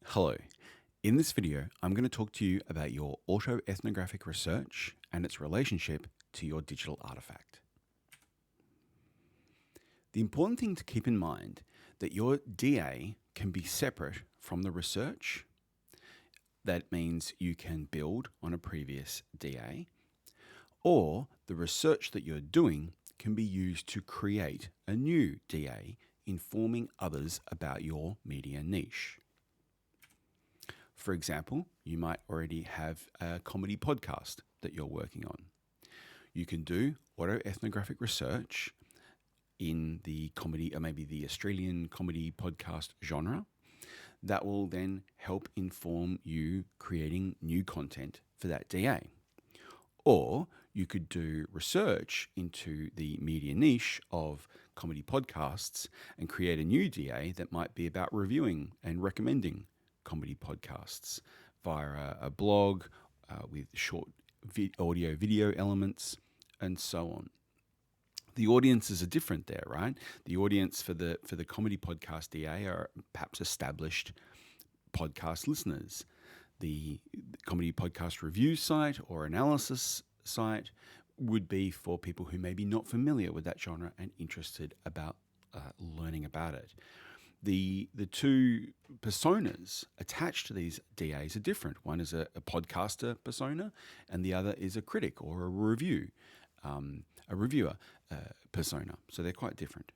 Hello. In this video, I'm going to talk to you about your autoethnographic research and its relationship to your digital artifact. The important thing to keep in mind that your DA can be separate from the research. That means you can build on a previous DA, or the research that you're doing can be used to create a new DA, informing others about your media niche. For example, you might already have a comedy podcast that you're working on. You can do autoethnographic research in the comedy, or maybe the Australian comedy podcast genre. That will then help inform you creating new content for that DA. Or you could do research into the media niche of comedy podcasts and create a new DA that might be about reviewing and recommending comedy podcasts via a blog with short audio video elements and so on. The audiences are different there, right? The audience for the comedy podcast DA are perhaps established podcast listeners. The comedy podcast review site or analysis site would be for people who may be not familiar with that genre and interested about learning about it. The two personas attached to these DAs are different. One is a podcaster persona, and the other is a critic or a reviewer persona. So they're quite different.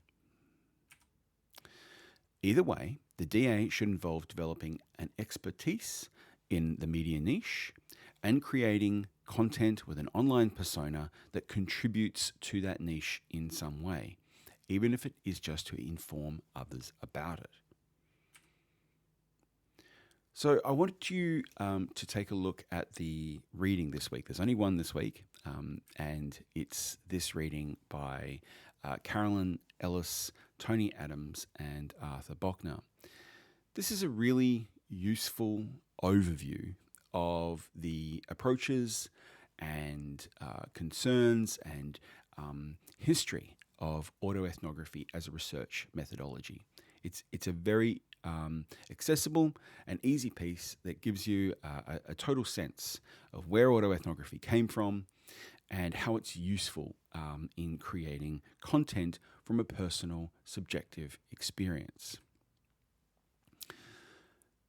Either way, the DA should involve developing an expertise in the media niche and creating content with an online persona that contributes to that niche in some way, even if it is just to inform others about it. So I wanted you to take a look at the reading this week. There's only one this week, and it's this reading by Carolyn Ellis, Tony Adams, and Arthur Bochner. This is a really useful overview of the approaches and concerns and history of autoethnography as a research methodology. It's a very accessible and easy piece that gives you a total sense of where autoethnography came from and how it's useful in creating content from a personal, subjective experience.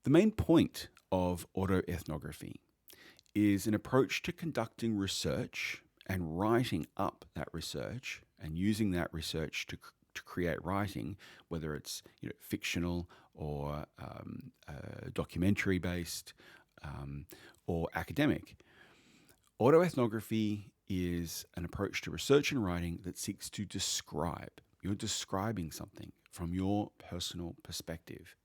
The main point of autoethnography is an approach to conducting research and writing up that research and using that research to create writing, whether it's fictional or documentary based or academic. Autoethnography is an approach to research and writing that seeks to describe. You're describing something from your personal perspective.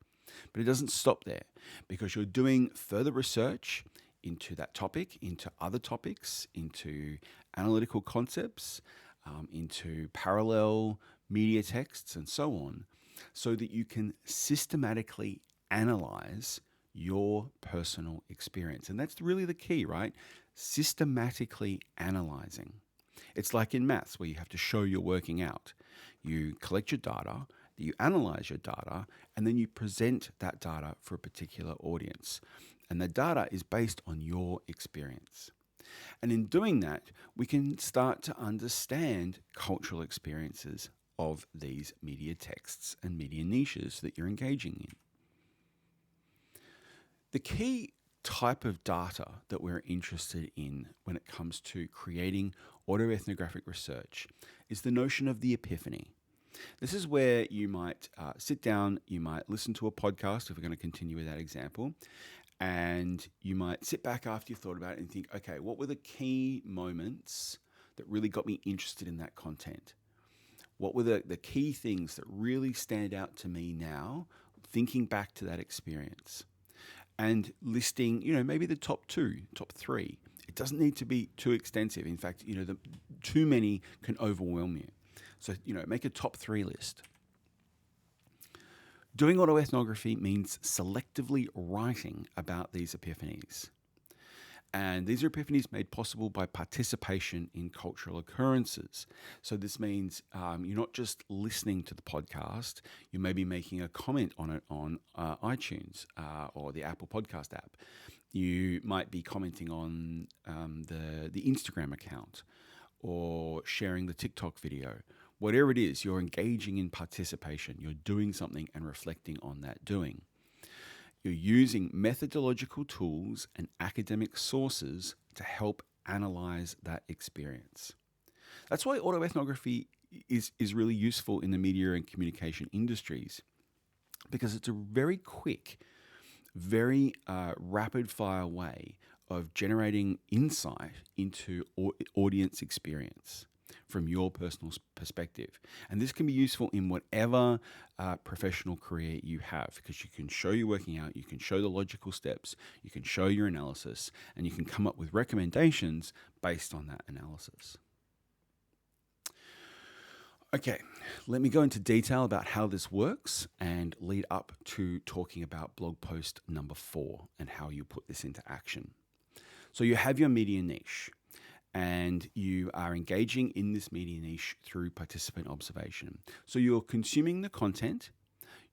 But it doesn't stop there, because you're doing further research into that topic, into other topics, into analytical concepts, into parallel media texts and so on, so that you can systematically analyze your personal experience. And that's really the key, right? Systematically analyzing. It's like in maths where you have to show you're working out. You collect your data, you analyze your data, and then you present that data for a particular audience. And the data is based on your experience. And in doing that, we can start to understand cultural experiences of these media texts and media niches that you're engaging in. The key type of data that we're interested in when it comes to creating autoethnographic research is the notion of the epiphany. This is where you might sit down, you might listen to a podcast, if we're going to continue with that example, and you might sit back after you've thought about it and think, okay, what were the key moments that really got me interested in that content? What were the key things that really stand out to me now, thinking back to that experience? And listing, maybe the top 2, top 3. It doesn't need to be too extensive. In fact, too many can overwhelm you. So, make a top 3 list. Doing autoethnography means selectively writing about these epiphanies. And these are epiphanies made possible by participation in cultural occurrences. So this means you're not just listening to the podcast, you may be making a comment on it on iTunes or the Apple Podcast app. You might be commenting on the Instagram account or sharing the TikTok video. Whatever it is, you're engaging in participation. You're doing something and reflecting on that doing. You're using methodological tools and academic sources to help analyze that experience. That's why autoethnography is really useful in the media and communication industries, because it's a very quick, very rapid-fire way of generating insight into audience experience from your personal perspective. And this can be useful in whatever professional career you have, because you can show your working out, you can show the logical steps, you can show your analysis, and you can come up with recommendations based on that analysis. Okay, let me go into detail about how this works and lead up to talking about blog post number 4 and how you put this into action. So you have your media niche, and you are engaging in this media niche through participant observation. So you're consuming the content,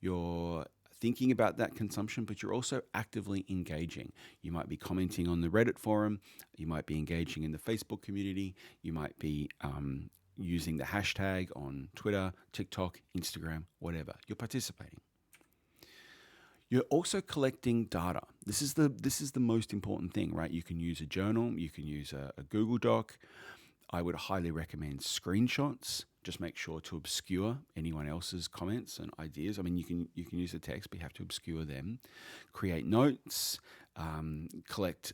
you're thinking about that consumption, but you're also actively engaging. You might be commenting on the Reddit forum, you might be engaging in the Facebook community, you might be using the hashtag on Twitter, TikTok, Instagram, whatever. You're participating. You're also collecting data. This is the most important thing, right? You can use a journal, you can use a Google Doc. I would highly recommend screenshots. Just make sure to obscure anyone else's comments and ideas. I mean, you can use the text, but you have to obscure them. Create notes, collect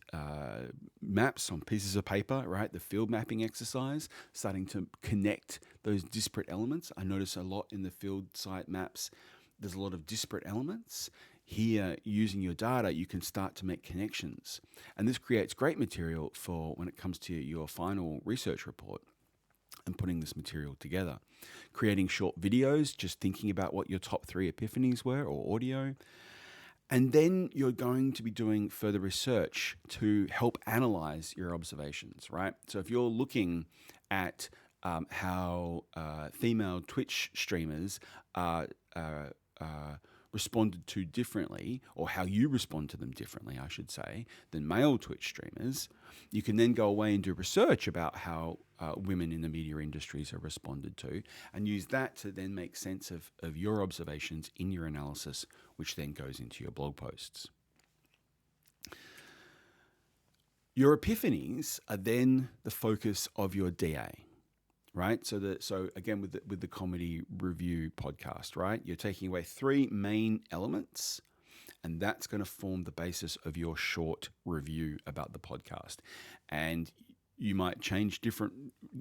maps on pieces of paper, right? The field mapping exercise, starting to connect those disparate elements. I notice a lot in the field site maps, there's a lot of disparate elements. Here, using your data, you can start to make connections. And this creates great material for when it comes to your final research report and putting this material together. Creating short videos, just thinking about what your top 3 epiphanies were, or audio. And then you're going to be doing further research to help analyze your observations, right? So if you're looking at how female Twitch streamers responded to differently, or how you respond to them differently, I should say, than male Twitch streamers, you can then go away and do research about how women in the media industries are responded to, and use that to then make sense of your observations in your analysis, which then goes into your blog posts. Your epiphanies are then the focus of your DA. Right, so again with the comedy review podcast, right, you're taking away 3 main elements, and that's going to form the basis of your short review about the podcast. And you might change different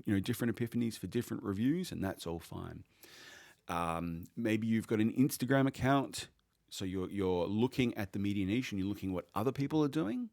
epiphanies for different reviews, and that's all fine. Maybe you've got an Instagram account, so you're looking at the media niche and you're looking at what other people are doing.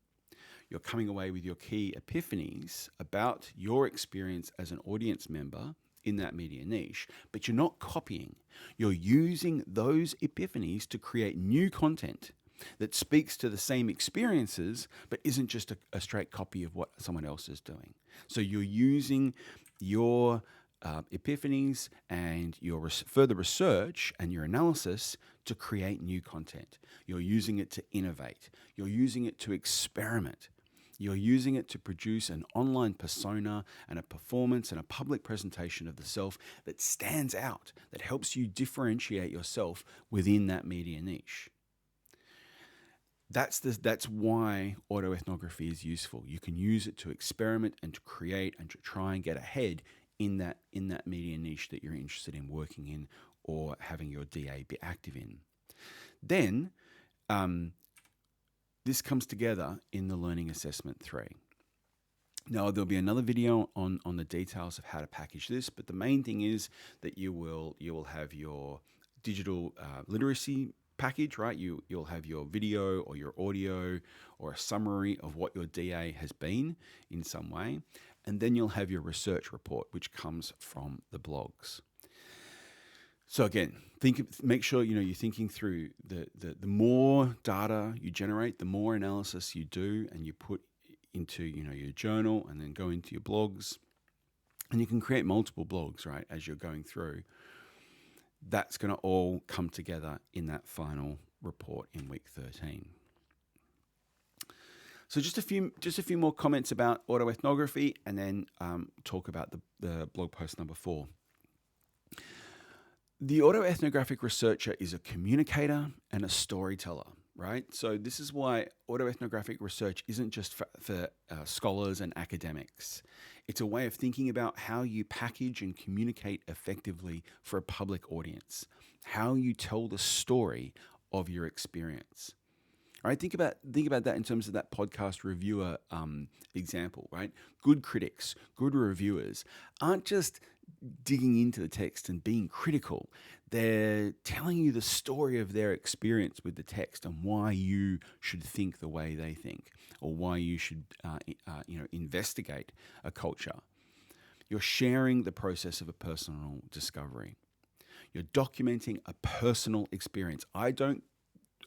You're coming away with your key epiphanies about your experience as an audience member in that media niche, but you're not copying. You're using those epiphanies to create new content that speaks to the same experiences, but isn't just a straight copy of what someone else is doing. So you're using your epiphanies and your further research and your analysis to create new content. You're using it to innovate. You're using it to experiment. You're using it to produce an online persona and a performance and a public presentation of the self that stands out, that helps you differentiate yourself within that media niche. That's why autoethnography is useful. You can use it to experiment and to create and to try and get ahead in that media niche that you're interested in working in or having your DA be active in. Then, this comes together in the Learning Assessment 3. Now, there'll be another video on the details of how to package this, but the main thing is that you will have your digital literacy package, right? You'll have your video or your audio or a summary of what your DA has been in some way, and then you'll have your research report, which comes from the blogs. So again, make sure you're thinking through the more data you generate, the more analysis you do, and you put into your journal and then go into your blogs. And you can create multiple blogs, right, as you're going through. That's going to all come together in that final report in week 13. So just a few more comments about autoethnography, and then talk about the blog post number 4. The autoethnographic researcher is a communicator and a storyteller, right? So this is why autoethnographic research isn't just for scholars and academics. It's a way of thinking about how you package and communicate effectively for a public audience, how you tell the story of your experience. All right, think about that in terms of that podcast reviewer example, right? Good critics, good reviewers aren't just digging into the text and being critical. They're telling you the story of their experience with the text and why you should think the way they think, or why you should investigate a culture. You're sharing the process of a personal discovery. You're documenting a personal experience. I don't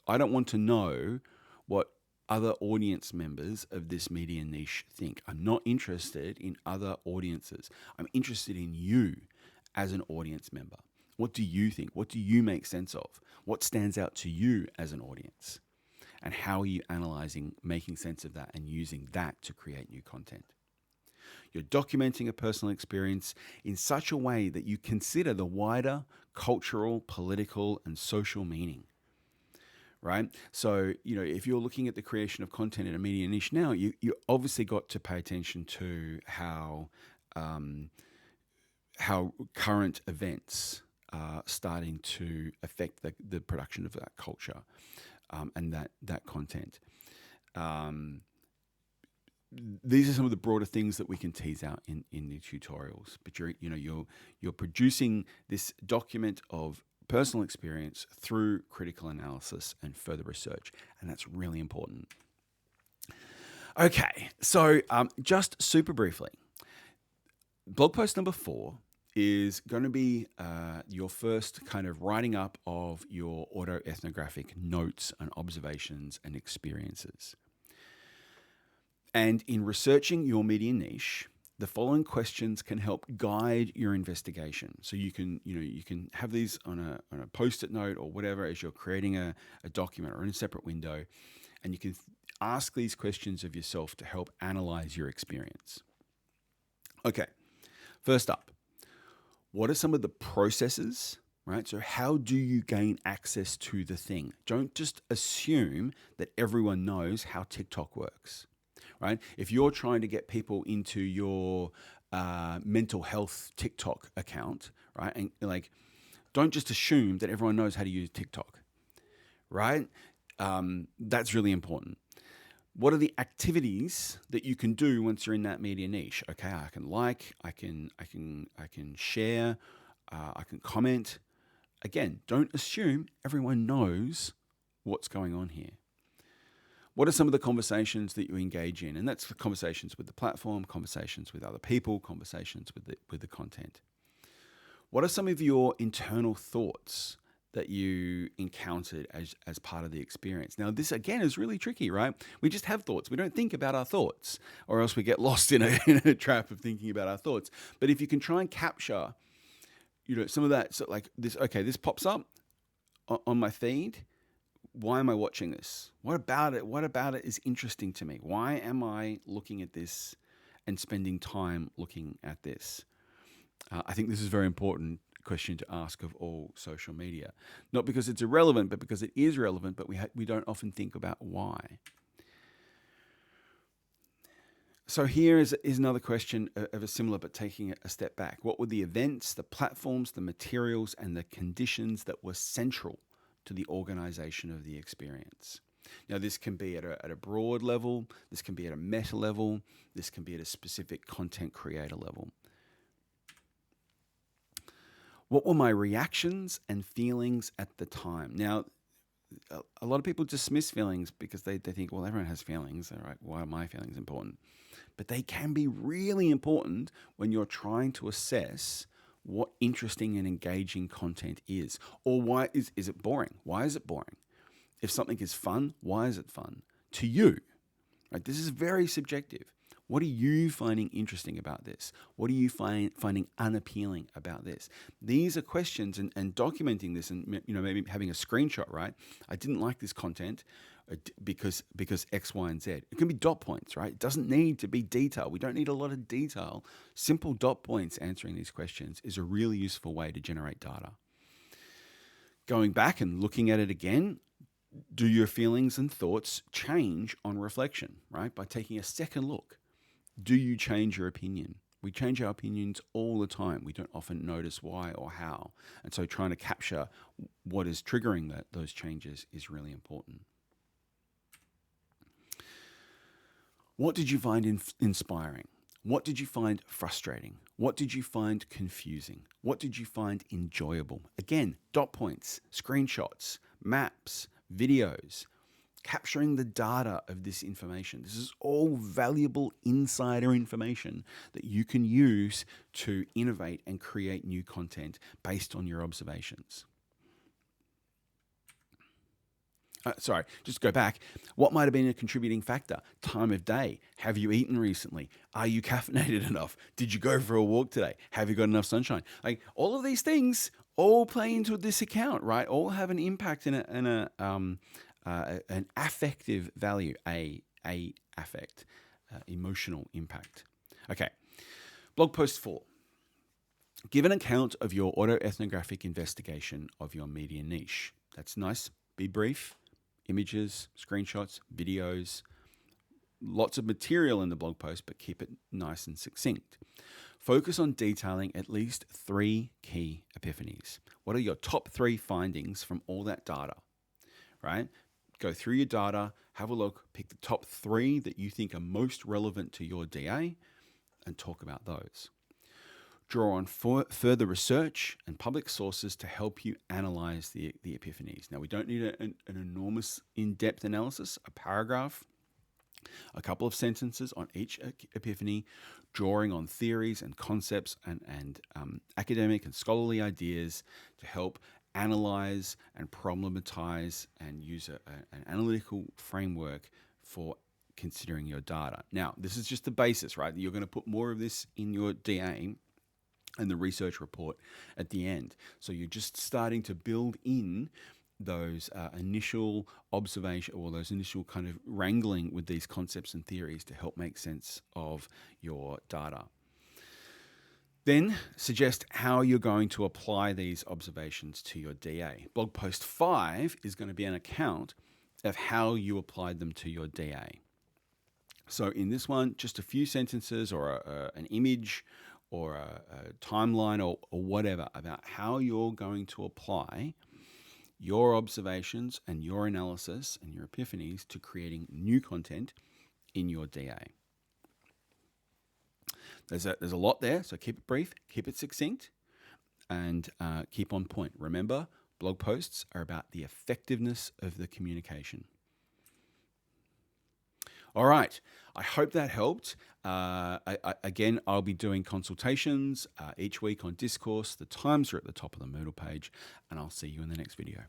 want to know what other audience members of this media niche think. I'm not interested in other audiences. I'm interested in you as an audience member. What do you think? What do you make sense of? What stands out to you as an audience? And how are you analyzing, making sense of that, and using that to create new content? You're documenting a personal experience in such a way that you consider the wider cultural, political, and social meaning. Right? So, if you're looking at the creation of content in a media niche now, you obviously got to pay attention to how current events are starting to affect the production of that culture and that content. These are some of the broader things that we can tease out in the tutorials. But you're producing this document of personal experience through critical analysis and further research, and that's really important. Okay, so just super briefly, blog post number 4 is going to be your first kind of writing up of your autoethnographic notes and observations and experiences. And in researching your media niche, the following questions can help guide your investigation. So you can have these on a post-it note or whatever as you're creating a document or in a separate window, and you can ask these questions of yourself to help analyze your experience. Okay, first up, what are some of the processes, right? So how do you gain access to the thing? Don't just assume that everyone knows how TikTok works. Right? If you're trying to get people into your mental health TikTok account, right? And don't just assume that everyone knows how to use TikTok, right? That's really important. What are the activities that you can do once you're in that media niche? Okay, I can share, I can comment. Again, don't assume everyone knows what's going on here. What are some of the conversations that you engage in? And that's conversations with the platform, conversations with other people, conversations with the content. What are some of your internal thoughts that you encountered as part of the experience? Now, this again is really tricky, right? We just have thoughts. We don't think about our thoughts, or else we get lost in a trap of thinking about our thoughts. But if you can try and capture, some of that, so like this. Okay, this pops up on my feed. Why am I watching this? What about it is interesting to me? Why am I looking at this and spending time looking at this? I think this is a very important question to ask of all social media. Not because it's irrelevant, but because it is relevant, but we don't often think about why. So here is another question of a similar, but taking it a step back. What were the events, the platforms, the materials, and the conditions that were central to the organization of the experience? Now, this can be at a broad level, this can be at a meta level, this can be at a specific content creator level. What were my reactions and feelings at the time? Now, a lot of people dismiss feelings because they think, well, everyone has feelings, all right? Why are my feelings important? But they can be really important when you're trying to assess what interesting and engaging content is. Or why is it boring? Why is it boring? If something is fun, why is it fun to you? Right? This is very subjective. What are you finding interesting about this? What are you finding unappealing about this? These are questions, and documenting this, and maybe having a screenshot. Right? I didn't like this content because X, Y, and Z. It can be dot points. Right? It doesn't need to be detail. We don't need a lot of detail. Simple dot points answering these questions is a really useful way to generate data. Going back and looking at it again, do your feelings and thoughts change on reflection? Right? By taking a second look. Do you change your opinion? We change our opinions all the time. We don't often notice why or how. And so trying to capture what is triggering those changes is really important. What did you find inspiring? What did you find frustrating? What did you find confusing? What did you find enjoyable? Again, dot points, screenshots, maps, videos, capturing the data of this information. This is all valuable insider information that you can use to innovate and create new content based on your observations. Just go back. What might have been a contributing factor? Time of day. Have you eaten recently? Are you caffeinated enough? Did you go for a walk today? Have you got enough sunshine? Like, all of these things all play into this account, right? All have an impact an affective value, affect, emotional impact. Okay, blog post 4. Give an account of your autoethnographic investigation of your media niche. That's nice. Be brief. Images, screenshots, videos, lots of material in the blog post, but keep it nice and succinct. Focus on detailing at least 3 key epiphanies. What are your top 3 findings from all that data, right? Go through your data, have a look, pick the top 3 that you think are most relevant to your DA, and talk about those. Draw on further research and public sources to help you analyze the epiphanies. Now, we don't need an enormous in-depth analysis, a paragraph, a couple of sentences on each epiphany, drawing on theories and concepts and academic and scholarly ideas to help analyze and problematize and use an analytical framework for considering your data. Now, this is just the basis, right? You're going to put more of this in your DA and the research report at the end. So you're just starting to build in those initial observation, or those initial kind of wrangling with these concepts and theories to help make sense of your data. Then suggest how you're going to apply these observations to your DA. Blog post 5 is going to be an account of how you applied them to your DA. So in this one, just a few sentences or an image or a timeline or whatever about how you're going to apply your observations and your analysis and your epiphanies to creating new content in your DA. There's a lot there, so keep it brief, keep it succinct, and keep on point. Remember, blog posts are about the effectiveness of the communication. All right, I hope that helped. Again, I'll be doing consultations each week on Discourse. The times are at the top of the Moodle page, and I'll see you in the next video.